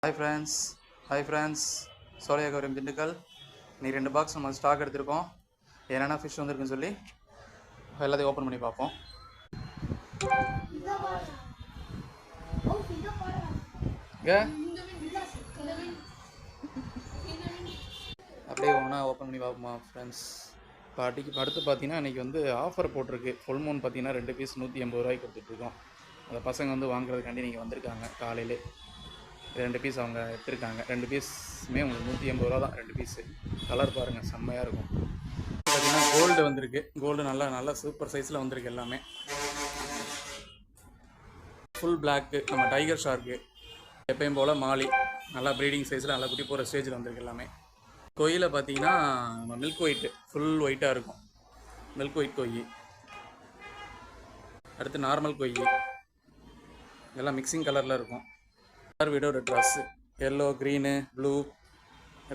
Hi friends, Solaya Gauram Dindigal. இன்னைக்கு 2 box நம்ம stock எடுத்துருக்கோம். என்னென்ன ஃபிஷ் வந்திருக்குன்னு சொல்லி எல்லாத்தையும் ஓப்பன் பண்ணி பார்ப்போம். அப்படியே ஒன்றா ஓப்பன் பண்ணி பார்ப்போமா ஃப்ரெண்ட்ஸ். அடுத்து பார்த்தீங்கன்னா இன்றைக்கி வந்து ஆஃபர் போட்டிருக்கு. ஃபுல் மூன் பார்த்தீங்கன்னா 2 பீஸ் 180 ரூபாய்க்கு கொடுத்துட்ருக்கோம். அந்த பசங்க வந்து வாங்குறதுக்காண்டி நீங்கள் வந்திருக்காங்க. காலையிலே 2 பீஸ் அவங்க எடுத்துருக்காங்க. 2 பீஸுமே உங்களுக்கு 180 ரூபா தான் 2 பீஸு. கலர் பாருங்கள், செம்மையாக இருக்கும். பார்த்தீங்கன்னா கோல்டு வந்திருக்கு. கோல்டு நல்லா சூப்பர் சைஸில் வந்திருக்கு. எல்லாமே ஃபுல் பிளாக்கு. நம்ம டைகர் ஷார்க்கு எப்பயும் போல் மாலி நல்லா ப்ரீடிங் சைஸில் நல்லா குட்டி போகிற ஸ்டேஜில் வந்திருக்கு எல்லாமே. கொய்யில் பார்த்தீங்கன்னா நம்ம மில்க் ஒயிட்டு ஃபுல் ஒயிட்டாக இருக்கும். மில்க் ஒயிட் கொய். அடுத்து நார்மல் கொய். எல்லாம் மிக்சிங் கலரில் இருக்கும். கலர் விடோ red dress yellow, green, blue,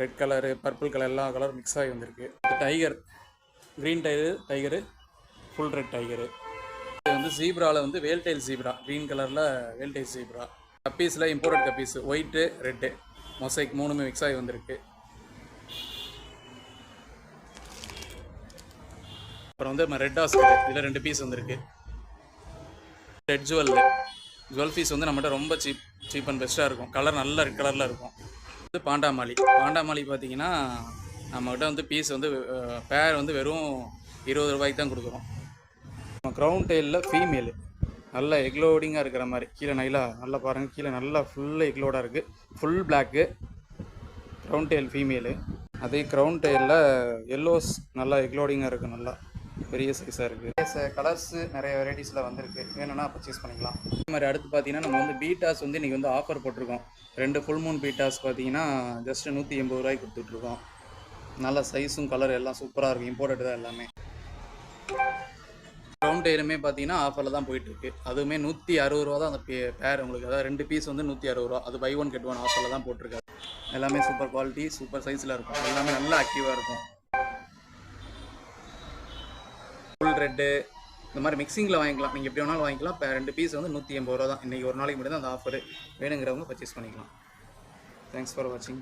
red colour, purple colour எல்லா கலர் மிக்ஸ் ஆகி வந்திருக்கு. Tiger green tiger full red tiger. இது வந்து ஜீப்ராவில் வந்து வேல்டைல் ஜீப்ரா, க்ரீன் கலரில் வேல்டைல் ஜீப்ரா. கப்பீஸில் imported guppies white red mosaic 3மே மிக்ஸ் ஆகி வந்திருக்கு. அப்புறம் வந்து நம்ம ரெட் ஆஸ்கர், இதில் 2 பீஸ் வந்திருக்கு. ரெட் ஜுவல் ஃபீஸ் வந்து நம்மகிட்ட ரொம்ப சீப் அண்ட் பெஸ்ட்டாக இருக்கும். கலர் நல்ல ரெட் கலரில் இருக்கும். இது பாண்டாமாலி பார்த்தீங்கன்னா நம்மகிட்ட வந்து பீஸ் வந்து பேர் வந்து வெறும் 20 ரூபாய்க்கு தான் கொடுக்குறோம். நம்ம க்ரௌன் டெயிலில் ஃபீமேலு நல்லா எக்லோடிங்காக இருக்கிற மாதிரி. கீழே நல்லா பாருங்கள், கீழே நல்லா ஃபுல்லாக எக்லோடாக இருக்குது. Full block crown tail female. அதே க்ரௌன் டெயிலில் எல்லோஸ் நல்லா எக்லோடிங்காக இருக்குது. நல்லா பெரிய சைஸாக இருக்குது. கலர்ஸு நிறைய வெரைட்டிஸில் வந்திருக்கு. வேணும்னா பர்ச்சேஸ் பண்ணிக்கலாம். அதே மாதிரி அடுத்து பார்த்தீங்கன்னா நம்ம வந்து பீட்டாஸ் வந்து இன்றைக்கி வந்து ஆஃபர் போட்டிருக்கோம். 2 ஃபுல் மூன் பீட்டாஸ் பார்த்தீங்கன்னா ஜஸ்ட்டு 180 ரூபாய்க்கு கொடுத்துட்ருக்கோம். நல்ல சைஸும் கலர் எல்லாம் சூப்பராக இருக்கும். இம்போர்ட்டட் தான் எல்லாமே. க்ரௌன் டெயிலுமே பார்த்தீங்கன்னா ஆஃபரில் தான் போயிட்டுருக்கு. அதுவுமே 160 ரூபா தான் அந்த பேர் உங்களுக்கு. அதாவது 2 பீஸ் வந்து 160 ரூபா. அது பை ஒன் கெட் ஒன் ஆஃபரில் தான் போட்டிருக்காரு. எல்லாமே சூப்பர் குவாலிட்டி, சூப்பர் சைஸில் இருக்கும். எல்லாமே நல்லா ஆக்டிவாக இருக்கும். ஃபுல் ரெட்டு இந்த மாதிரி மிக்சிங்கில் வாங்கிக்கலாம். நீங்கள் எப்படி வேணாலும் வாங்கிக்கலாம். இப்போ 2 பீஸ் வந்து 180 ரூபா தான். இன்றைக்கி ஒரு நாளைக்கு மட்டும் தான் அந்த ஆஃபரு. வேணுங்கிறவங்க பர்ச்சேஸ் பண்ணிக்கலாம். தேங்க்ஸ் ஃபார் வாட்சிங்.